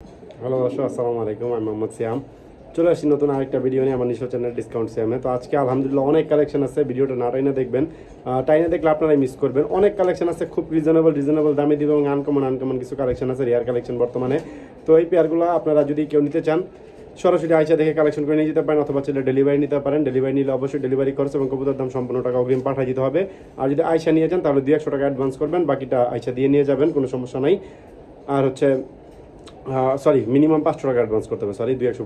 Hello দর্শক, আসসালামু আলাইকুম। আমি মোহাম্মদ সিয়াম। চলে আসি নতুন আরেকটা ভিডিও নিয়ে আমার নিজস্ব চ্যানেল ডিসকাউন্ট সিয়ামে। তো আজকে আলহামদুলিল্লাহ অনেক কালেকশন আছে, ভিডিওটা না টাইনে দেখবেন। টাইনে দেখলে আপনারাই মিস করবেন। অনেক কালেকশন আছে, খুব রিজনেবল দামে দিব এবং আনকমন কিছু কালেকশন আছে, রেয়ার কালেকশন বর্তমানে। তো এই পেয়ারগুলো আপনারা যদি কেউ নিতে চান সরাসরি আইসা দেখে কালেকশন করে নিয়ে যেতে পারেন, অথবা চাইলে ডেলিভারি নিতে পারেন। ডেলিভারি নিলে অবশ্যই ডেলিভারি খরচ এবং কবুতর দাম সম্পূর্ণ টাকা অগ্রিম পাঠিয়ে দিতে হবে। আর যদি আইসা নিয়ে যান তাহলে 200 টাকা অ্যাডভান্স করবেন, বাকিটা আইসা দিয়ে নিয়ে যাবেন, কোনো সমস্যা নাই। আর হচ্ছে সরি, মিনিমাম 500 টাকা অ্যাডভান্স করতে হবে। সরি, 200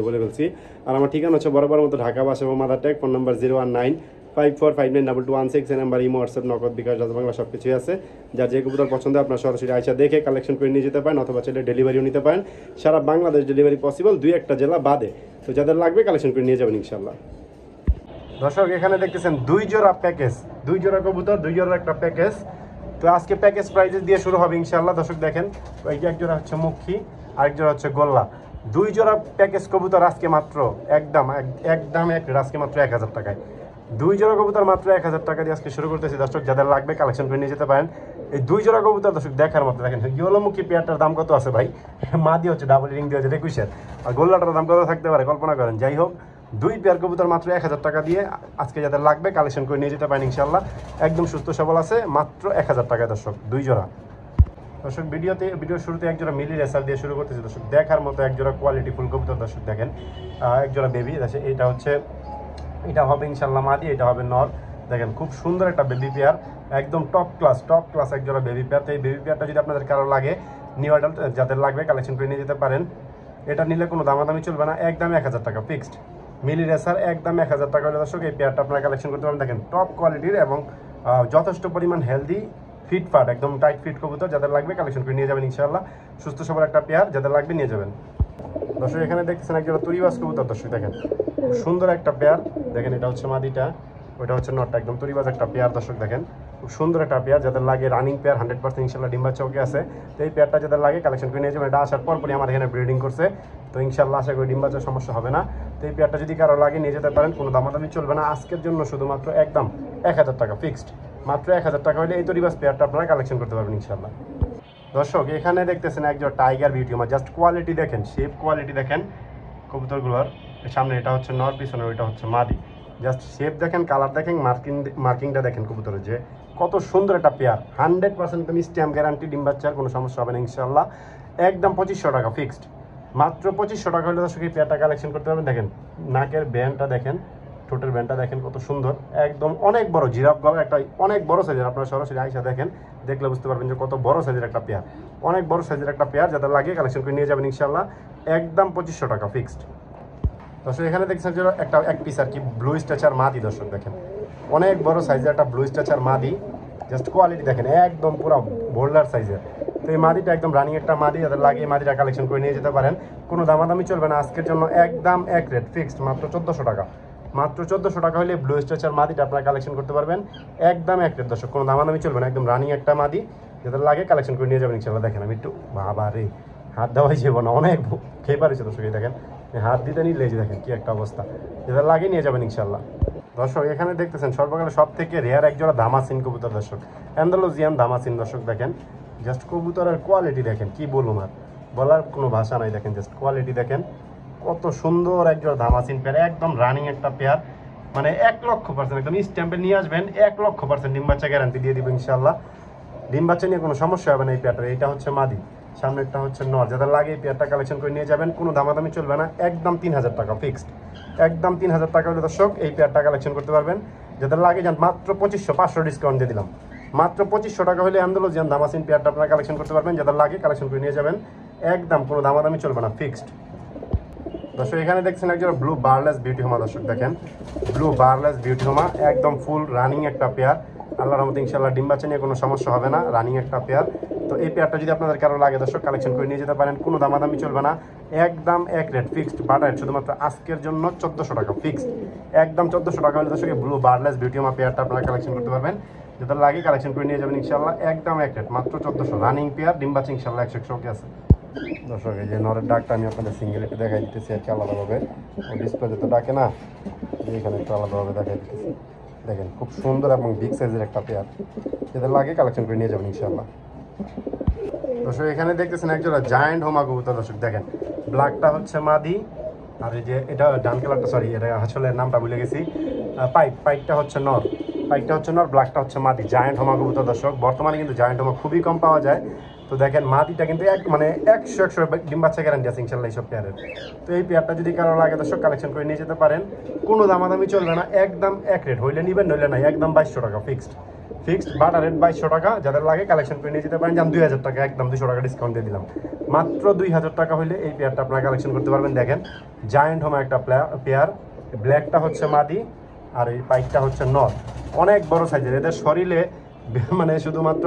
বলে ফেলছি। আর আমার ঠিকানা হচ্ছে বরাবর মতো ঢাকা বাস এবং মাদার ট্যাগ। Phone number 01954592216। এই নাম্বার ইমো, হোয়াটসঅ্যাপ, নগদ, বিকাশ, বাংলা সব কিছুই আছে। যার যে কবুতর পছন্দ আপনার সরাসরি আইসা দেখে কালেকশন করে নিয়ে যেতে পারেন, অথবা চাইলে ডেলিভারিও নিতে পারেন। সারা বাংলাদেশ ডেলিভারি পসিবল, 2-1টা জেলা বাদে। তো যাদের লাগবে কালেকশন করে নিয়ে যাবেন ইনশাল্লাহ। দর্শক, এখানে দেখতেছেন 2 জোড়া প্যাকেজ, 2 জোড়া কবুতর, 2 জোড়ার একটা প্যাকেজ। তো আজকে প্যাকেজ প্রাইজেস দিয়ে শুরু হবে ইনশাল্লাহ। দর্শক দেখেন, এই যে এক জোড়া হচ্ছে মুখী, আরেক জোড়া হচ্ছে গোল্লা। 2 জোড়া প্যাকেজ কবুতর আজকে মাত্র একদম আজকে মাত্র 1000 টাকায়। 2 জোড়া কবুতর মাত্র 1000 টাকা দিয়ে আজকে শুরু করতেছি। দর্শক যাদের লাগবে কালেকশন করে নিয়ে যেতে পারেন। এই 2 জোড়া কবুতর দর্শক দেখার মতো। দেখেন ইয়েলোমুখী পেয়ারটার দাম কত আছে ভাই, মা দিয়ে হচ্ছে ডাবল রিং দিয়ে হচ্ছে 21-এর, আর গোল্লাটার দাম কত থাকতে পারে কল্পনা করেন। যাই হোক, 2 পেয়ার কবুতর মাত্র 1000 টাকা দিয়ে আজকে যাদের লাগবে কালেকশন করে নিয়ে যেতে পারেন ইনশাল্লাহ। একদম সুস্থ সবল আছে, মাত্র 1000 টাকায় দর্শক 2 জোড়া। দর্শক ভিডিওর শুরুতে এক জোড়া মিলি রেসার দিয়ে শুরু করতেছি। দর্শক দেখার মতো এক জোড়া কোয়ালিটি ফুল কবুতর। দর্শক দেখেন, এক জোড়া বেবি। এটা হবে ইনশাল্লাহ মাদি, এটা হবে নর। দেখেন খুব সুন্দর একটা বেবি পেয়ার, একদম টপ ক্লাস এক জোড়া বেবি পেয়ার। তো এই বেবি পেয়ারটা যদি আপনাদের কারো লাগে, নিউ অ্যাডাল্ট যাদের লাগবে কালেকশন করে নিয়ে যেতে পারেন। এটা নিলে কোনো দামাদামি চলবে না, একদম 1000 টাকা ফিক্সড। মিলি রেসার একদম 1000 টাকা হলে দর্শক এই পেয়ারটা আপনারা কালেকশন করতে পারেন। দেখেন টপ কোয়ালিটির এবং যথেষ্ট পরিমাণ হেলদি, ফিটফাট, একদম টাইট ফিট কবুতর। যাদের লাগবে কালেকশন করে নিয়ে যাবেন ইনশাআল্লাহ। সুস্থ সবল একটা পেয়ার, যাদের লাগবে নিয়ে যাবেন। দর্শক এখানে দেখতেছেন একজন তুরিবাস কবুতর। দর্শক দেখেন খুব সুন্দর একটা পেয়ার। দেখেন এটা হচ্ছে মাদিটা, ওইটা হচ্ছে নটটা, একদম তুরিবাস একটা পেয়ার। দর্শক দেখেন খুব সুন্দর একটা পেয়ার, যাদের লাগে রানিং পেয়ার 100% ইনশাল্লাহ ডিম্বা চৌকে আছে। তো এই পেয়ারটা যাদের লাগে কালেকশন করে নিয়ে যাবেন। এটা আসার পরই আমার এখানে ব্রিডিং করছে, তো ইনশাল্লাহ আশা করি ডিম্বাচের সমস্যা হবে না। তো এই পেয়ারটা যদি কারো লাগে নিয়ে যেতে পারেন, কোনো দামাদামি চলবে না। আজকের জন্য শুধুমাত্র একদম 1000 টাকা ফিক্সড। মাত্র 1000 টাকা হলে এই তুরিবাস পেয়ারটা আপনারা কালেকশন করতে পারবেন ইনশাল্লাহ। দর্শক এখানে দেখতেছেন একজন টাইগার বিউটিউমার। জাস্ট কোয়ালিটি দেখেন, শেপ কোয়ালিটি দেখেন কবুতরগুলোর। সামনে এটা হচ্ছে নর, পিছনে ওইটা হচ্ছে মাদি। জাস্ট শেপ দেখেন, কালার দেখেন, মার্কিংটা দেখেন কবুতরের যে কত সুন্দর একটা পেয়ার। 100% তুমি স্ট্যাম্প গ্যারান্টি, ডিম বাচ্চার কোনো সমস্যা হবে না ইনশাল্লাহ। একদম 2500 টাকা ফিক্সড। মাত্র 2500 টাকা হলে দর্শক এই পেয়ারটা কালেকশন করতে পারবেন। দেখেন নাকের ব্যান্ডটা দেখেন, ঠোঁটের ব্যান্ডটা দেখেন কত সুন্দর, একদম অনেক বড় জিরাফ গলা, একটা অনেক বড় সাইজের। আপনারা সরাসরি আইসা দেখেন, দেখলে বুঝতে পারবেন যে কত বড় সাইজের একটা পেয়ার, অনেক বড় সাইজের একটা পেয়ার। যাদের লাগে কালেকশন করে নিয়ে যাবেন ইনশাল্লাহ। একদম 2500 টাকা ফিক্সড। দর্শক এখানে দেখছেন যে এক পিস আর কি ব্লু স্ট্যাচার মাদি। দর্শক দেখেন অনেক বড় সাইজের একটা ব্লু স্ট্যাচার মাদি। জাস্ট কোয়ালিটি দেখেন, একদম পুরো বোল্ডার সাইজের। তো এই মাদিটা একদম রানিং একটা মাদি, যাদের লাগে এই মাদিটা কালেকশন করে নিয়ে যেতে পারেন। কোনো দামাদামি চলবে না আজকের জন্য, একদম এক রেট ফিক্সড, মাত্র 1400 টাকা। মাত্র 1400 টাকা হলে ব্লু স্ট্যাচার মাদিটা আপনারা কালেকশন করতে পারবেন, একদম এক রেট। দর্শক কোনো দামাদামি চলবে না, একদম রানিং একটা মাদি, যাদের লাগে কালেকশন করে নিয়ে যাবেন ইনশাল্লাহ। দেখেন আমি একটু বাবা রে হাত দেওয়াই যাবো না, অনেক খেয়ে পারিছে দর্শক। দেখেন হাত দিতে নিলে যে দেখেন কি একটা অবস্থা, যেটা লাগিয়ে নিয়ে যাবেন ইনশাল্লাহ। দর্শক এখানে দেখতেছেন সর্বকালে সব থেকে রেয়ার একজোড়া দামাসিন কবুতর। দর্শক অ্যান্ডালুজিয়ান দামাসিন। দর্শক দেখেন জাস্ট কবুতরের কোয়ালিটি দেখেন, কি বলুন আর বলার কোনো ভাষা নাই। দেখেন জাস্ট কোয়ালিটি দেখেন কত সুন্দর একজোড়া দামাসিন পেয়ার, একদম রানিং একটা পেয়ার। মানে 1,00,000% একদম স্ট্যাম্পে নিয়ে আসবেন, 1,00,000% ডিম বাচ্চা গ্যারান্টি দিয়ে দিব ইনশাল্লাহ। ডিম বাচ্চা নিয়ে কোনো সমস্যা হবে না এই পেয়ারটা। এটা হচ্ছে মাদি, সামনেরটা হচ্ছে নর। যাদের লাগে এই পেয়ারটা কালেকশন করে নিয়ে যাবেন, কোনো দামাদামি চলবে না, একদম 3000 টাকা ফিক্সড। একদম 3000 টাকা হলে দর্শক এই পেয়ারটা কালেকশন করতে পারবেন। যাদের লাগে যান মাত্র 2500, 500 ডিসকাউন্ট দিয়ে দিলাম। মাত্র 2500 টাকা হলে অ্যান্ডালুজিয়ান দামাসিন পেয়ারটা আপনারা কালেকশন করতে পারবেন। যাদের লাগে কালেকশন করে নিয়ে যাবেন, একদম কোনো দামাদামি চলবে না ফিক্সড। দর্শক এখানে দেখছেন একজন ব্লু বারলেস বিউটি হোমা। দর্শক দেখেন ব্লু বারলেস বিউটি হোমা, একদম ফুল রানিং একটা পেয়ার। আল্লাহর রহমতে ইনশাআল্লাহ ডিম বাচ্চা নিয়ে কোনো সমস্যা হবে না, রানিং একটা পেয়ার। তো এই পেয়ারটা যদি আপনাদের কারো লাগে দর্শক কালেকশন করে নিয়ে যেতে পারেন, কোনো দামাদামি চলবে না, একদম এক রেট ফিক্সড। বাটার শুধুমাত্র আজকের জন্য 1400 টাকা ফিক্সড। একদম 1400 টাকা হলে দর্শক ব্লু বারলেস বিউটি হোমা পেয়ারটা আপনারা কালেকশন করতে পারবেন। যাদের লাগে কালেকশন করে নিয়ে যাবেন ইনশাআল্লাহ, একদম এক রেট মাত্র 1400। রানিং পেয়ার, ডিম বাচ্চা ইনশাআল্লাহ 100 ওকে আছে। দর্শক এই যে নরের ডাকটা আমি আপনাদের সিঙ্গেল একটু দেখাই দিতেছি আর কি আলাদাভাবে, ডিসপ্লেতে তো ডাকে না, এখানে একটু আলাদাভাবে দেখাই দিতেছি। দেখেন খুব সুন্দর এবং বিগ সাইজের একটা পেয়ার, যাদের লাগে কালেকশন করে নিয়ে যাবেন ইনশাআল্লাহ। দর্শক এখানে দেখতেছেন একজোড়া জায়ান্ট হোমা কবুতর। দর্শক দেখেন ব্ল্যাকটা হচ্ছে মাদি, আর এই যে এটা ডান কালারটা, সরি এটা আসলে নামটা ভুলে গেছি, পাইকটা হচ্ছে নর, ব্ল্যাকটা হচ্ছে মাদি। জায়ান্ট হোমা কবুতর দর্শক, বর্তমানে কিন্তু জায়ান্ট হোমা খুবই কম পাওয়া যায়। তো দেখেন মাদিটা কিন্তু মানে 100 ডিম বাচ্চা গ্যারান্টি আছে ইনশাল্লাহ এইসব পেয়ারের। তো এই পেয়ারটা যদি কারো লাগে দর্শক কালেকশন করে নিয়ে যেতে পারেন, কোনো দামাদামি চলবে না, একদম এক রেট, হইলে নিবেন নইলে নাই, একদম 2200 টাকা ফিক্সড বাটা রেট 2200 টাকা। যাদের লাগে কালেকশন করে নিয়ে যেতে পারেন, যেমন 2000 টাকা, একদম 200 টাকা ডিসকাউন্ট দিয়ে দিলাম। মাত্র 2000 টাকা হইলে এই পেয়ারটা আপনারা কালেকশন করতে পারবেন। দেখেন জায়ান্ট হোমা একটা পেয়ার, ব্ল্যাকটা হচ্ছে মাদি আর এই পাইকটা হচ্ছে নর, অনেক বড় সাইজের। এদের শরীরে মানে শুধুমাত্র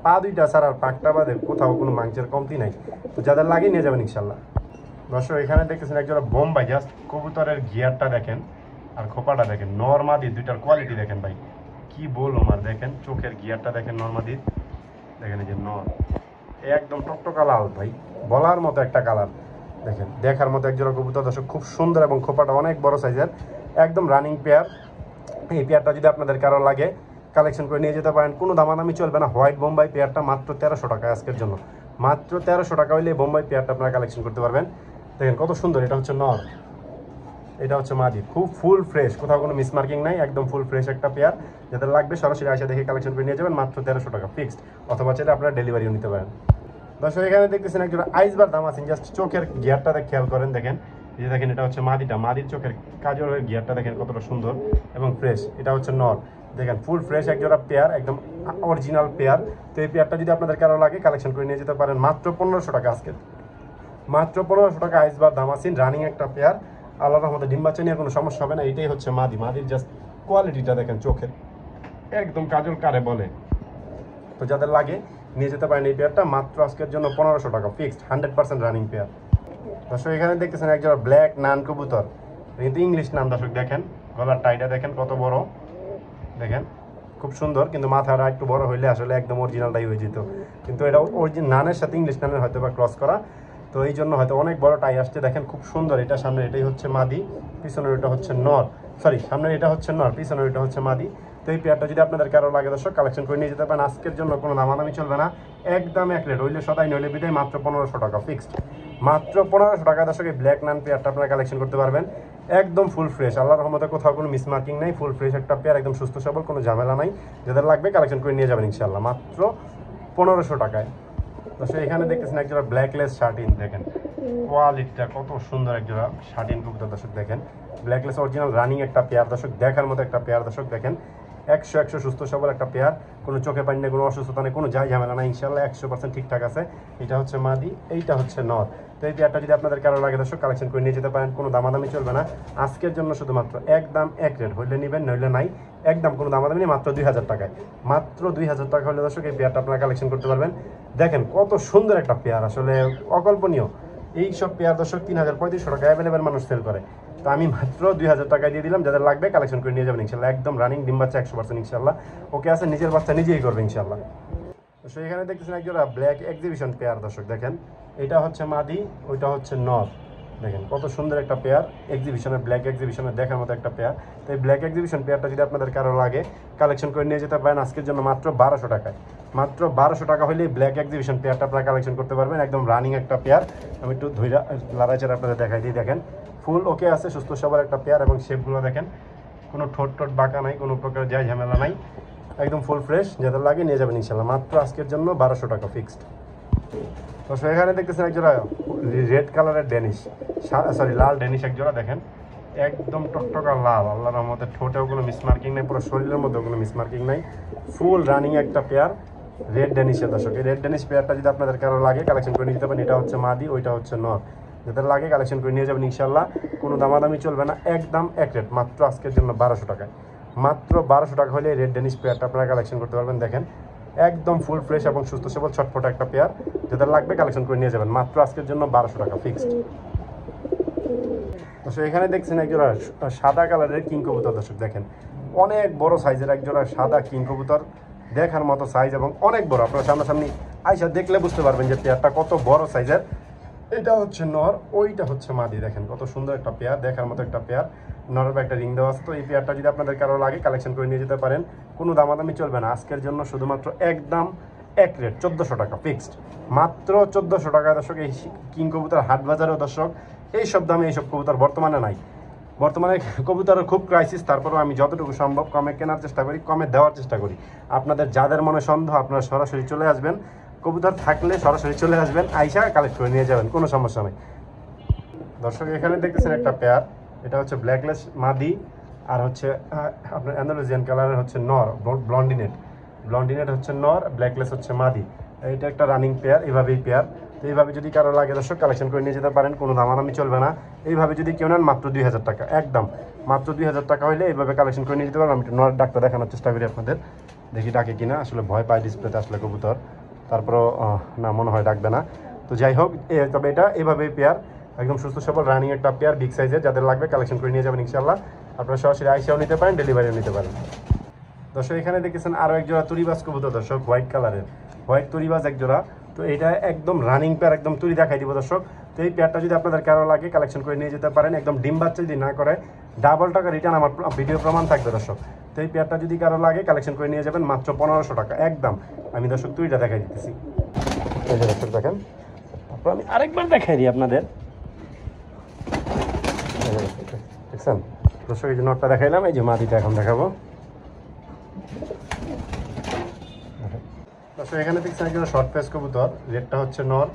পা দুইটা ছাড়া আর পাকটা বাদে কোথাও কোনো মাংসের কমতি নাই। তো যাদের লাগে নিয়ে যাবেন ইনশাল্লাহ। দর্শক এখানে দেখতেছেন একজোড়া বোম্বাই, জাস্ট কবুতরের গিয়ারটা দেখেন আর খোপাটা দেখেন, নরমাদি দুইটার কোয়ালিটি দেখেন ভাই, কি বলবো আর দেখেন চোখের গিয়ারটা দেখেন নরমাদির, দেখেন এই যে নর একদম টকটকা লাল ভাই, বলার মতো একটা কালার, দেখেন দেখার মতো একজোড়া কবুতর দর্শক, খুব সুন্দর এবং খোপাটা অনেক বড় সাইজের, একদম রানিং পেয়ার। এই পেয়ারটা যদি আপনাদের কারো লাগে কালেকশন করে নিয়ে যেতে পারেন, কোনো দামাদামি চলবে না। হোয়াইট বোম্বাই পেয়ারটা মাত্র 1300 টাকা আজকের জন্য, মাত্র 1300 টাকা হইলে বোম্বাই পেয়ারটা আপনারা কালেকশন করতে পারবেন। দেখেন কত সুন্দর, এটা হচ্ছে নর, এটা হচ্ছে মাদি, খুব ফুল ফ্রেশ, কোথাও কোনো মিসমার্কিং নাই, একদম ফুল ফ্রেশ একটা পেয়ার। যাদের লাগবে সরাসরি আসা দেখে কালেকশন করে নিয়ে যাবেন, মাত্র 1300 টাকা ফিক্সড, অথবা চাইলে আপনারা ডেলিভারিও নিতে পারেন। দর্শক এখানে দেখতেছেন একজন আইসবার দাম আছে, জাস্ট চোখের গিয়ারটা খেয়াল করেন, দেখেন এই যে দেখেন এটা হচ্ছে মাদিটা, মাদির চোখের কাজলের গিয়ারটা দেখেন কতটা সুন্দর এবং ফ্রেশ। এটা হচ্ছে নর, দেখেন ফুল ফ্রেশ একজোড়া পেয়ার, একদম অরিজিনাল পেয়ার। তো এই পেয়ারটা যদি আপনাদের কারো লাগে কালেকশন করে নিয়ে যেতে পারেন, মাত্র 1500 টাকা আজকে, মাত্র 1500 টাকা আইসবার দামাসিন রানিং একটা পেয়ার। আল্লাহর রহমতে ডিম বাচ্চা নিয়ে কোনো সমস্যা হবে না। এটাই হচ্ছে মাদি, মাদির জাস্ট কোয়ালিটিটা দেখেন চোখের, একদম কাজল কারে বলে। তো যাদের লাগে নিয়ে যেতে পারেন এই পেয়ারটা, মাত্র আজকের জন্য 1500 টাকা ফিক্সড, 100% রানিং পেয়ার। দর্শক এখানে দেখতেছেন একজোড়া ব্ল্যাক নান কবুতর, কিন্তু ইংলিশ নাম। দর্শক দেখেন গলার টাইটা দেখেন কত বড়, দেখেন খুব সুন্দর, কিন্তু মাথাটা একটু বড় হইলে আসলে একদম অরিজিনালটাই হয়ে যেত, কিন্তু এটা অরিজিনাল নানের সাথে ইংলিশ নানের হয়তো বা ক্রস করা, তো এই জন্য হয়তো অনেক বড় টাই আসছে। দেখেন খুব সুন্দর, এটা সামনে এটাই হচ্ছে মাদি, পিছনের এটা হচ্ছে নর, সরি সামনের এটা হচ্ছে নর, পিছনের এটা হচ্ছে মাদি। তো এই পেয়ারটা যদি আপনাদের কারো লাগে দর্শক কালেকশন করে নিয়ে যেতে পারেন, আজকের জন্য কোনো দামাদামি চলবে না, একদম এক রেট, হইলে সদাই নইলে বিদায়, মাত্র 1500 টাকা ফিক্সড, মাত্র 1500 টাকা দর্শক এই ব্ল্যাক নান পেয়ারটা আপনারা কালেকশন করতে পারবেন। একদম ফুল ফ্রেশ, আল্লাহর রহমতে কোথাও কোনো মিসমার্কিং নাই, ফুল ফ্রেশ একটা পেয়ার, একদম সুস্থ সবল, কোনো ঝামেলা নাই। যাদের লাগবে কালেকশন করে নিয়ে যাবেন ইনশাল্লাহ, মাত্র 1500 টাকায়। দর্শক এখানে দেখতেছেন একজোড়া ব্ল্যাকলেস শার্টিন, দেখেন কোয়ালিটিটা কত সুন্দর, একজোড়া শার্টিন কবুতর দর্শক, দেখেন ব্ল্যাকলেস অরিজিনাল রানিং একটা পেয়ার দর্শক, দেখার মতো একটা পেয়ার দর্শক, দেখেন 100 সুস্থ সবল একটা পেয়ার, কোনো চোখে পানি নেই, কোনো অসুস্থতা নেই, কোনো যাই ঝামেলা নাই, ইনশাল্লাহ 100% ঠিকঠাক আছে। এটা হচ্ছে মাদি, এইটা হচ্ছে নর। তো এই পেয়ারটা যদি আপনাদের কারো লাগে দর্শক কালেকশন করে নিয়ে যেতে পারেন, কোনো দামাদামি চলবে না আজকের জন্য, শুধুমাত্র একদম এক রেট, হইলে নেবেন নইলে নাই, একদম কোনো দামাদামি নেই, মাত্র 2000 টাকায়, মাত্র 2000 টাকা হলে দর্শক এই পেয়ারটা আপনারা কালেকশন করতে পারবেন। দেখেন কত সুন্দর একটা পেয়ার, আসলে অকল্পনীয়। এই সব পেয়ার দর্শক 3500 টাকা অ্যাভেলেবেল মানুষ সেল করে, তো আমি মাত্র 2000 টাকা দিয়ে দিলাম। যাদের লাগবে কালেকশন করে নিয়ে যাবেন ইনশাল্লাহ, একদম রানিং ডিম বাচ্চা 100% ইনশাল্লাহ ওকে আছে, নিজের বাচ্চা নিজেই করবে ইনশাল্লাহ। তো এখানে দেখতেছেন একজোড়া ব্ল্যাক এক্সিবিশন পেয়ার দর্শক, দেখেন এটা হচ্ছে মাদি, ওইটা হচ্ছে নর, দেখেন কত সুন্দর একটা পেয়ার, এক্সিবিশনের ব্ল্যাক এক্সিবিশনের দেখার মতো একটা পেয়ার। তো এই ব্ল্যাক এক্সিবিশন পেয়ারটা যদি আপনাদের কারো লাগে কালেকশন করে নিয়ে যেতে পারেন আজকের জন্য, মাত্র 1200 টাকায়, মাত্র 1200 টাকা হলেই ব্ল্যাক এক্সিবিশন পেয়ারটা আপনারা কালেকশন করতে পারবেন, একদম রানিং একটা পেয়ার। আমি একটু ধৈর্য লাড়াচাড়া আপনাদের দেখাই দিই, দেখেন ফুল ওকে আছে, সুস্থ সবার একটা পেয়ার, এবং শেপগুলো দেখেন কোনো ঠোঁট টোট বাঁকা নাই, কোনো প্রকার যাই ঝামেলা নাই, একদম ফুল ফ্রেশ। যাদের লাগে নিয়ে যাবেন ইনশাল্লাহ, মাত্র আজকের জন্য 1200 টাকা ফিক্সড। তো এখানে দেখতেছেন একজোড়া রেড কালারের ডেনিশ, সরি লাল ডেনিশ একজোড়া, দেখেন একদম টকটকা লাল, আল্লাহর রহমতে ঠোঁটেও কোনো মিসমার্কিং নেই, পুরো শরীরের মধ্যেও কোনো মিসমার্কিং নাই, ফুল রানিং একটা পেয়ার রেড ডেনিশের দর্শক। এই রেড ডেনিশ পেয়ারটা যদি আপনাদের কারো লাগে কালেকশন করে নিয়ে যেতে পারেন, এটা হচ্ছে মাদি, ওইটা হচ্ছে নর। যাদের লাগে কালেকশন করে নিয়ে যাবেন ইনশাল্লাহ, কোনো দামাদামি চলবে না, একদম এক রেট, মাত্র আজকের জন্য 1200 টাকায়, মাত্র 1200 টাকা হলে রেড ডেনিশ পেয়ারটা আপনারা কালেকশন করতে পারবেন। দেখেন একদম ফুল ফ্রেশ এবং সুস্থ সবল ছটফট একটা পেয়ার, যাদের লাগবে কালেকশন করে নিয়ে যাবেন, মাত্র আজকের জন্য 1200 টাকা ফিক্সড। তো এখানে দেখছেন একজোড়া সাদা কালারের কিং কবুতর দর্শক, দেখেন অনেক বড় সাইজের একজোড়া সাদা কিং কবুতর, দেখার মতো সাইজ এবং অনেক বড়, আপনারা সামনাসামনি আইসা দেখলে বুঝতে পারবেন যে পেয়ারটা কত বড় সাইজের। এটা হচ্ছে নর, ওইটা হচ্ছে মাদি, দেখেন কত সুন্দর একটা পেয়ার, দেখার মতো একটা পেয়ার, নরের একটা রিং দেওয়া আছে। তো এই পেয়ারটা যদি আপনাদের কারো লাগে কালেকশন করে নিয়ে যেতে পারেন, কোনো দামাদামি চলবে না আজকের জন্য, শুধুমাত্র একদম এক রেট 1400 টাকা ফিক্সড, মাত্র 1400 টাকা দর্শক। এই কিং কবুতর হাট বাজারেও দর্শক এইসব দামে এইসব কবুতর বর্তমানে নাই। বর্তমানে কবুতরের খুব ক্রাইসিস, তারপরেও আমি যতটুকু সম্ভব কমে কেনার চেষ্টা করি, কমে দেওয়ার চেষ্টা করি। আপনাদের যাদের মনে সন্দেহ আপনারা সরাসরি চলে আসবেন, কবুতর থাকলে সরাসরি চলে আসবেন, আইসা কালেক্ট করে নিয়ে যাবেন, কোনো সমস্যা নেই। দর্শক এখানে দেখতেছেন একটা পেয়ার, এটা হচ্ছে ব্ল্যাকলেস মাদি আর হচ্ছে আপনার অ্যান্ডালুজিয়ান কালারের হচ্ছে নর, ব্লন্ডিনেট হচ্ছে নর, ব্ল্যাকলেস হচ্ছে মাদি। এটা একটা রানিং পেয়ার, এইভাবেই পেয়ার। তো এইভাবে যদি কারো লাগে দর্শক কালেকশন করে নিয়ে যেতে পারেন, কোনো দামাদামি চলবে না। এইভাবে যদি কেউ নেন মাত্র 2000 টাকা, একদম মাত্র 2000 টাকা হলে এইভাবে কালেকশন করে নিয়ে যেতে পারেন। আমি একটু নর ডাকটা দেখানোর চেষ্টা করি আপনাদের, দেখি ডাকে কিনা। আসলে ভয় পায় ডিসপ্লেতে আসলে কবুতর, তারপরও না মনে হয় ডাকবে না। তো যাই হোক, তবে এটা এইভাবেই পেয়ার, একদম সুস্থ সবল রানিং একটা পেয়ার, বিগ সাইজের। যাদের লাগবে কালেকশন করে নিয়ে যাবেন ইনশাল্লাহ। আপনারা সরাসরি আইসাও নিতে পারেন, ডেলিভারিও নিতে পারেন। দর্শক এখানে দেখেছেন আরও এক জোড়া তুরিবাজ কবুতর দর্শক, হোয়াইট কালারের, হোয়াইট তুরিবাজ এক জোড়া। তো এটা একদম রানিং পেয়ার, একদম তুরি দেখাই দিব দর্শক। তো এই পেয়ারটা যদি আপনাদের কারো লাগে কালেকশন করে নিয়ে যেতে পারেন, একদম ডিম বাচ্চা যদি না করে ডাবল টাকা রিটার্ন, আমার ভিডিও প্রমাণ থাকবে দর্শক। তো এই পেয়ারটা যদি কারো লাগে কালেকশন করে নিয়ে যাবেন মাত্র 1500 টাকা একদম। আমি দর্শক তুরিটা দেখাই দিতেছি, এই যে দর্শক দেখেন। তারপর আমি আরেকবার দেখাই দিই আপনাদের, দেখছেন দর্শক, এই যে নটটা দেখাইলাম, এই যে মাদিটা এখন দেখাবো। দর্শক এখানে দেখছেন একজন শর্ট ফেস কবুতর, রেডটা হচ্ছে নর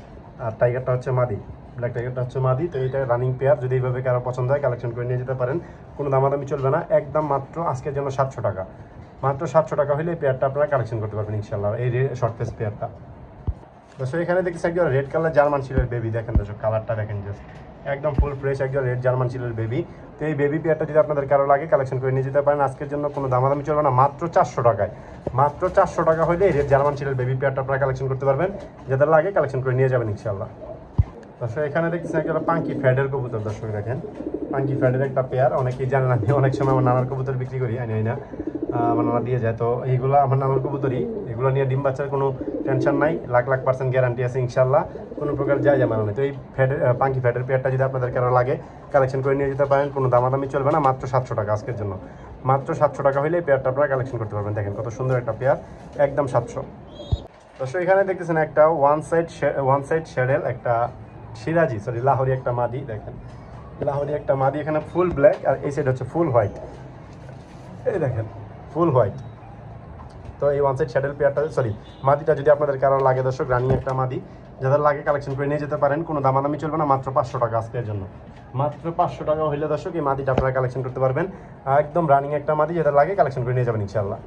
আর টাইগারটা হচ্ছে মাদি, ব্ল্যাক টাইগারটা হচ্ছে মাদি। তো এইটা রানিং পেয়ার, যদি এইভাবে কারো পছন্দ হয় কালেকশন করে নিয়ে যেতে পারেন, কোনো দামাদামি চলবে না, একদম মাত্র আজকের জন্য 700 টাকা, মাত্র 700 টাকা হলে এই পেয়ারটা আপনারা কালেকশন করতে পারবেন ইনশাল্লাহ, এই শর্ট ফেস পেয়ারটা। দর্শক এখানে দেখছি একজন রেড কালার জার্মান শিলের বেবি, দেখেন দর্শক কালারটা দেখেন, জাস্ট একদম ফুল ফ্রেশ একজন রেড জার্মান শিলের বেবি। তো এই বেবি পেয়ারটা যদি আপনাদের কারো লাগে কালেকশন করে নিয়ে যেতে পারেন, আজকের জন্য কোনো দামাদামি চলবে না, মাত্র 400 টাকায়, মাত্র 400 টাকা হলে এই রেড জার্মান শিলের বেবি পেয়ারটা আপনারা কালেকশন করতে পারবেন, যাদের লাগে কালেকশন করে নিয়ে যাবেন ইনশাল্লাহ। দর্শক এখানে দেখছেন একটা পাঙ্কি ফ্যাডের কবুতর, দর্শক দেখেন পাঙ্কি ফ্যাডের একটা পেয়ার, অনেকেই জানেন না, অনেক সময় আমার নানার কবুতর বিক্রি করি, আনি না, আমার নানা দিয়ে যায়। তো এইগুলো আমার নানার কবুতরই, এগুলো নিয়ে ডিম বাচ্চার কোনো টেনশন নাই, লাখ লাখ % গ্যারান্টি আছে ইনশাল্লাহ, কোনো প্রকার যায় আমার নেই। তো এই পাঙ্কি ফ্যাডের পেয়ারটা যদি আপনাদের কারো লাগে কালেকশন করে নিয়ে যেতে পারেন, কোনো দামাদামি চলবে না, মাত্র 700 টাকা আজকের জন্য, মাত্র 700 টাকা হলে এই পেয়ারটা আপনারা কালেকশন করতে পারবেন। দেখেন কত সুন্দর একটা পেয়ার, একদম 700। দর্শক এখানে দেখতেছেন একটা ওয়ান সাইড শেডেল একটা সিরাজি, সরি লাহোরি একটা মাদি, দেখেন লাহোরি একটা মাদি, এখানে ফুল ব্ল্যাক আর এই সাইড হচ্ছে ফুল হোয়াইট, এই দেখেন ফুল হোয়াইট। তো এই ওয়ান সাইড শ্যাডেল পেয়ারটা, সরি মাদিটা যদি আপনাদের কারো লাগে দর্শক, রানিং একটা মাদি, যাদের লাগে কালেকশন করে নিয়ে যেতে পারেন, কোনো দামাদামি চলবে না, মাত্র 500 টাকা আজকের জন্য, মাত্র 500 টাকা হইলে দর্শক এই মাদিটা আপনারা কালেকশন করতে পারবেন, একদম রানিং একটা মাদি, যাদের লাগে কালেকশন করে নিয়ে যাবেন ইনশাল্লাহ।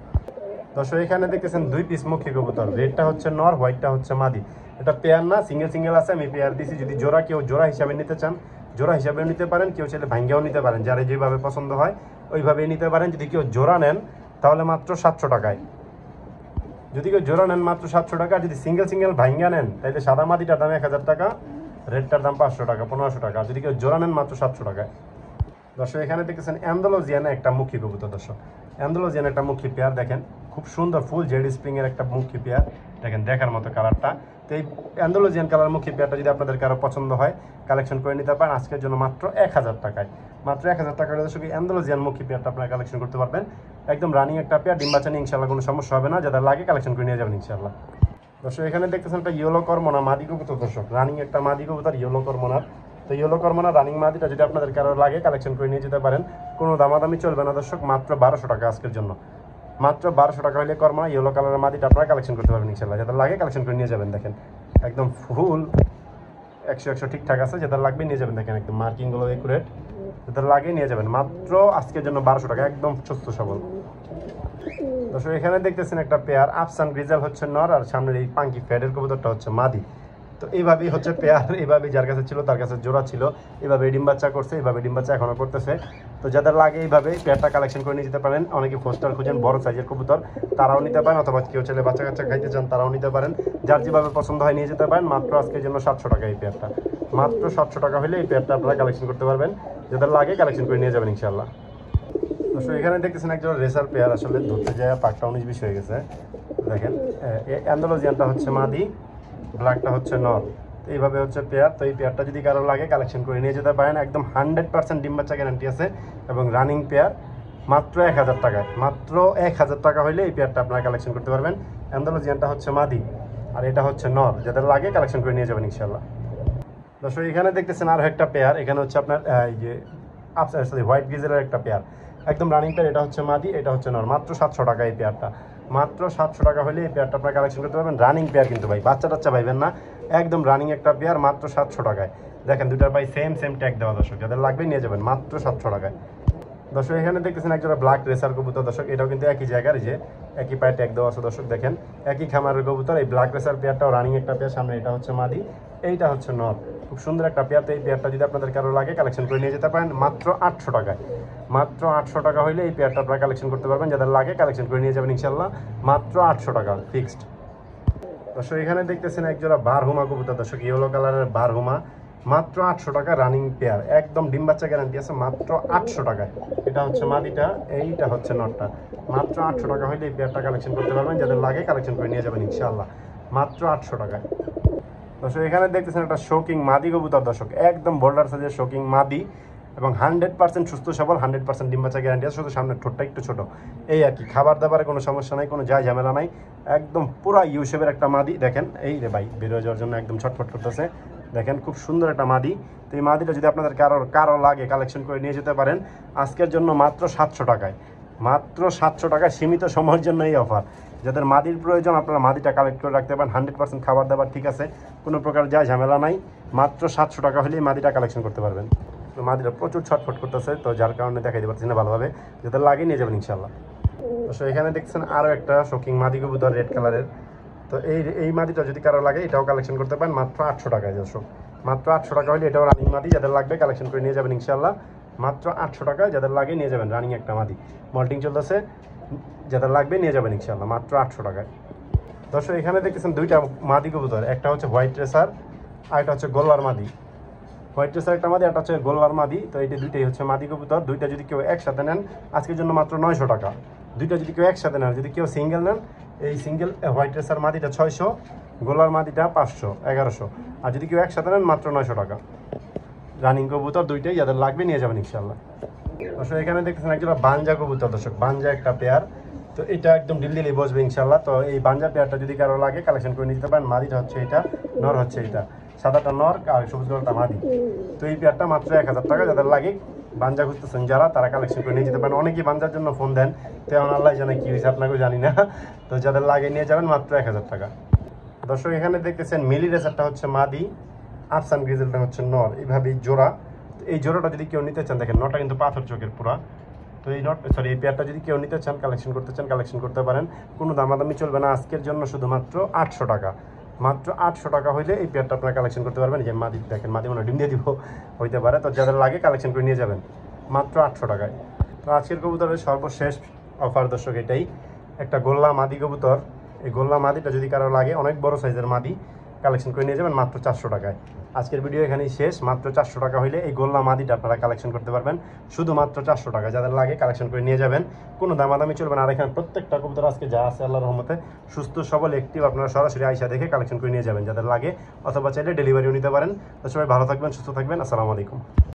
দর্শক এখানে দেখতেছেন 2 পিস মুখী কবুতর, রেডটা হচ্ছে নর, হোয়াইটটা হচ্ছে মাদি। এটা পেয়ার না, সিঙ্গেল আছে, আমি পেয়ার দিছি। যদি জোড়া কেউ জোড়া হিসাবে নিতে চান জোড়া হিসাবেও নিতে পারেন, কেউ চাইলে ভাঙ্গেও নিতে পারেন, যারা যেভাবে পছন্দ হয় ওইভাবেই নিতে পারেন। যদি কেউ জোড়া নেন তাহলে মাত্র 700 টাকায়, যদি কেউ জোড়া নেন মাত্র 700 টাকা। যদি সিঙ্গেল ভাঙ্গা নেন তাহলে সাদা মাদিটার দাম 1000 টাকা, রেডটার দাম 500 টাকা, 1500 টাকা। যদি কেউ জোড়া নেন মাত্র 700 টাকায়। দর্শক এখানে দেখতেছেন অ্যান্ডালুজিয়ান একটা মুখী কবুতর, দর্শক অ্যান্ডালুজিয়ান একটা মুখী পেয়ার, দেখেন খুব সুন্দর ফুল জেড স্প্রিং এর একটা মুখী পেয়ার, দেখেন দেখার মতো কালারটা। তো এই অ্যান্ডালুজিয়ান কালার মুখী পেয়ারটা যদি আপনাদের কারো পছন্দ হয় কালেকশন করে নিতে পারেন আজকের জন্য মাত্র 1000 টাকায়, মাত্র 1000 টাকার দর্শক এই অ্যান্ডালুজিয়ান মুখী পেয়ারটা আপনারা কালেকশন করতে পারবেন, একদম রানিং একটা পেয়ার, ডিম বাচ্চা নিয়ে ইনশাল্লাহ কোনো সমস্যা হবে না, যাদের লাগে কালেকশন করে নিয়ে যাবেন ইনশাল্লাহ। দর্শক এখানে দেখতেছেন একটা ইয়েলো কর্মনা মাদি কবুতর, দর্শক রানিং একটা মাদি কবুতর ইয়েলো কর্মনার। তো ইয়েলো কর্মনা রানিং মাদিটা যদি আপনাদের কারো লাগে কালেকশন করে নিয়ে যেতে পারেন, কোনো দামাদামি চলবে না দর্শক, মাত্র 1200 টাকা আজকের জন্য, মাত্র 1200 টাকা হলে কর্মনা ইয়েলো কালারের মাদিটা আপনারা কালেকশন করতে পারবেন ইনশাল্লাহ, যাদের লাগে কালেকশন করে নিয়ে যাবেন। দেখেন একদম ফুল 100 ঠিকঠাক আছে, যাদের লাগবে নিয়ে যাবেন, দেখেন একদম মার্কিংগুলো একুরেট, যাদের লাগে নিয়ে যাবেন, মাত্র আজকের জন্য 1200 টাকা, একদম সুস্থ সবল। দর্শক এখানে দেখতেছেন একটা পেয়ার আফসান গ্রিজাল হচ্ছে নর, আর সামনের এই পাঙ্কি ফ্যাডের কবুতরটা হচ্ছে মাদি। তো এইভাবেই হচ্ছে পেয়ার, এইভাবেই যার কাছে ছিল তার কাছে জোড়া ছিল, এইভাবে ডিম বাচ্চা করছে, এইভাবে ডিম বাচ্চা এখনো করতেছে। তো যাদের লাগে এইভাবে পেয়ারটা কালেকশন করে নিয়ে যেতে পারেন। অনেকে ফোস্টার খুঁজেন বড় সাইজের কবুতর, তারাও নিতে পারেন, অথবা কেউ ছেলে বাচ্চা কাচ্চা খাইতে চান তারাও নিতে পারেন, যার যেভাবে পছন্দ হয় নিয়ে যেতে পারেন। মাত্র আজকের জন্য 700 টাকা এই পেয়ারটা, মাত্র 700 টাকা হলে এই পেয়ারটা আপনারা কালেকশন করতে পারবেন, যাদের লাগে কালেকশন করে নিয়ে যাবেন ইনশাল্লাহ। তো এখানে দেখতেছেন একজন রেসার পেয়ার, আসলে ধরতে যায় পাকটা 19-20 হয়ে গেছে। দেখেন অ্যান্ডালুজিয়ানটা হচ্ছে মাদি, ব্ল্যাকটা হচ্ছে নর, এইভাবে হচ্ছে পেয়ার। তো এই পেয়ারটা যদি কারো লাগে কালেকশন করে নিয়ে যেতে পারেন, একদম 100% ডিম বাচ্চা গ্যারান্টি আছে এবং রানিং পেয়ার, মাত্র 1000 টাকায়, মাত্র 1000 টাকা হলে এই পেয়ারটা আপনারা কালেকশন করতে পারবেন, অ্যান্ডালুজিয়ানটা হচ্ছে মাদি, আর এটা হচ্ছে নর। যাদের লাগে কালেকশন করে নিয়ে যাবেন ইনশাল্লাহ। দর্শক এখানে দেখতেছেন আরও একটা পেয়ার, এখানে হচ্ছে আপনার এই যে সরি হোয়াইট গিজেলের একটা পেয়ার, একদম রানিং পেয়ার। এটা হচ্ছে মাদি, এটা হচ্ছে নর। মাত্র 700 টাকা এই পেয়ারটা, মাত্র 700 টাকা হলে এই পেয়ারটা আপনারা কালেকশন করতে পারবেন। রানিং পেয়ার কিন্তু ভাই, বাচ্চা টাচ্চা পাইবেন না, একদম রানিং একটা পেয়ার, মাত্র 700 টাকায়। দেখেন দুটার ভাই সেম ট্যাগ দেওয়া। দর্শক যাদের লাগবে নিয়ে যাবেন মাত্র 700 টাকায়। দর্শক এখানে দেখতেছেন একজোড়া ব্ল্যাক রেসার কবুতর। দর্শক এটাও কিন্তু একই জায়গার, যে একই পায়ে ট্যাগ দেওয়া আছে। দর্শক দেখেন একই খামারের কবুতর। এই ব্ল্যাক রেসার পেয়ারটাও রানিং একটা পেয়ার। সামনে এটা হচ্ছে মাদি, এইটা হচ্ছে নর। খুব সুন্দর একটা পেয়ার। তো এই পেয়ারটা যদি আপনাদের কারো লাগে কালেকশন করে নিয়ে যেতে পারেন মাত্র 800 টাকায়। মাত্র 800 টাকা হলে এই পেয়ারটা আপনারা কালেকশন করতে পারবেন। যাদের লাগে কালেকশন করে নিয়ে যাবেন ইনশাল্লাহ, মাত্র 800 টাকা ফিক্সড। দর্শক এখানে দেখতেছেন একজোড়া বারহুমা কবুতর। দর্শক ইয়েলো কালারের বারহুমা, মাত্র 800 টাকা রানিং পেয়ার, একদম ডিম বাচ্চা গ্যারান্টি আছে, মাত্র 800 টাকায়। এটা হচ্ছে মাদিটা, এইটা হচ্ছে নটটা। মাত্র 800 টাকা হলে এই পেয়ারটা কালেকশন করতে পারবেন। যাদের লাগে কালেকশন করে নিয়ে যাবেন ইনশাআল্লাহ, মাত্র 800 টাকায়। দর্শক এখানে দেখতেছেন একটা শোকিং মাদি কবুতর। দর্শক একদম বোল্ডার সাইজের শোকিং মাদি, এবং 100% সুস্থ সবল, 100% ডিম বাচ্চা গ্যারান্টি আছে। শুধু সামনের ঠোঁটটা একটু ছোটো, এই আর কি। খাবার দাবারে কোনো সমস্যা নাই, কোনো যায় ঝামেলা নাই, একদম পুরা ইউ শেপের একটা মাদি। দেখেন এই রে ভাই, বেরোয় যাওয়ার জন্য একদম ছটফট করতেছে। দেখেন খুব সুন্দর একটা মাদি। তো এই মাদিটা যদি আপনাদের কারো লাগে কালেকশন করে নিয়ে যেতে পারেন আজকের জন্য মাত্র 700 টাকায়। মাত্র 700 টাকায়, সীমিত সময়ের জন্য এই অফার। যাদের মাদির প্রয়োজন আপনারা মাদিটা কালেক্ট করে রাখতে পারেন। 100% খাবার দাবার ঠিক আছে, কোনো প্রকার যায় ঝামেলা নাই। মাত্র 700 টাকা হলেই মাদিটা কালেকশন করতে পারবেন। তো মাদিটা প্রচুর ছটফট করতেছে, তো যার কারণে দেখাই দিতে পারছি না ভালোভাবে। যাদের লাগে নিয়ে যাবেন ইনশাল্লাহ। তো এখানে দেখছেন আরও একটা শোকিং মাদি কবুতর রেড কালারের। তো এই মাদিটা যদি কারো লাগে এটাও কালেকশন করতে পারেন মাত্র 800 টাকায়। দর্শক মাত্র 800 টাকা হলে এটাও রানিং মাদি। যাদের লাগবে কালেকশন করে নিয়ে যাবেন ইনশাল্লাহ, মাত্র 800 টাকায়। যাদের লাগে নিয়ে যাবেন, রানিং একটা মাদি, মল্টিং চলতেছে। যাদের লাগবে নিয়ে যাবেন ইনশাল্লাহ, মাত্র 800 টাকায়। দর্শক এখানে দেখতেছেন দুইটা মাদি কবুতর, একটা হচ্ছে হোয়াইট রেসার আর একটা হচ্ছে গোল্লার মাদি। হোয়াইট রেসার একটা মাদি, একটা হচ্ছে গোল্লার মাদি। তো এই দুইটাই হচ্ছে মাদি কবুতর। দুইটা যদি কেউ একসাথে নেন আজকের জন্য মাত্র 900 টাকা। দুইটা যদি কেউ একসাথে নেন, যদি কেউ সিঙ্গেল নেন, এই সিঙ্গেল হোয়াইট রেসার মাদিটা 600, গোল্লার মাদিটা 500, 1100। আর যদি কেউ একসাথে নেন মাত্র 900 টাকা। রানিং কবুতর দুইটাই, যাদের লাগবে নিয়ে যাবেন ইনশাল্লাহ। দর্শক এখানে দেখতেছেন একজোড়া বাঞ্জা কবুতর। দর্শক বাঞ্জা একটা পেয়ার, তো এটা একদম ডিলডিলি বসবে ইনশাল্লাহ। তো এই বাঞ্জা পেয়ারটা যদি কারো লাগে কালেকশন করে নিতে পারেন। মাদিটা হচ্ছে এটা, নর হচ্ছে এটা, সাদাটা নর আর সবুজ কালারটা মাদি। তো এই পেয়ারটা মাত্র 1000 টাকা। যাদের লাগে বাঞ্জা খুঁজতেছেন যারা, তারা কালেকশন করে নিয়ে যেতে পারেন। অনেকেই বাঞ্জার জন্য ফোন দেন, তেমন আল্লাহ জানে কি হয়েছে, আপনাকেও জানি না। তো যাদের লাগে নিয়ে যাবেন মাত্র 1000 টাকা। দর্শক এখানে দেখতেছেন মিলি রেসারটা হচ্ছে মাদি, আফসান গ্রিজেলটা হচ্ছে নর, এইভাবেই জোড়া। এই জোড়াটা যদি কেউ নিতে চান, দেখেন নটা কিন্তু পাথর চোখের পুরা। তো এই পেয়ারটা যদি কেউ নিতে চান, কালেকশন করতে চান, কালেকশন করতে পারেন। কোনো দামাদামি চলবে না আজকের জন্য, শুধুমাত্র 800 টাকা। মাত্র 800 টাকা হইলে এই পেয়ারটা আপনারা কালেকশন করতে পারবেন। যে মাদি দেখেন, মাদি মনে ডিম দিয়ে দিব হইতে পারে। তো যাদের লাগে কালেকশন করে নিয়ে যাবেন মাত্র 800 টাকায়। তো আজকের কবুতরের সর্বশেষ অফার দর্শক এটাই, একটা গোল্লা মাদি কবুতর। এই গোল্লা মাদিটা যদি কারো লাগে, অনেক বড় সাইজের মাদি, কালেকশন করে নিয়ে যাবেন মাত্র 400 টাকায়। আজকের ভিডিও এখানেই শেষ। মাত্র 400 টাকা হইলে এই গোল্লা মাদিটা আপনারা কালেকশন করতে পারবেন, শুধুমাত্র 400 টাকা। যাদের লাগে কালেকশন করে নিয়ে যাবেন, কোনো দামাদামি চলবে না। আর এখানে প্রত্যেকটা কবুতর আজকে যা আছে আল্লাহর রহমতে সুস্থ সবল একটিভ, আপনারা সরাসরি আইসা দেখে কালেকশন করে নিয়ে যাবেন যাদের লাগে, অথবা চাইলে ডেলিভারিও নিতে পারেন। তো সবাই ভালো থাকবেন, সুস্থ থাকবেন। আসসালামু আলাইকুম।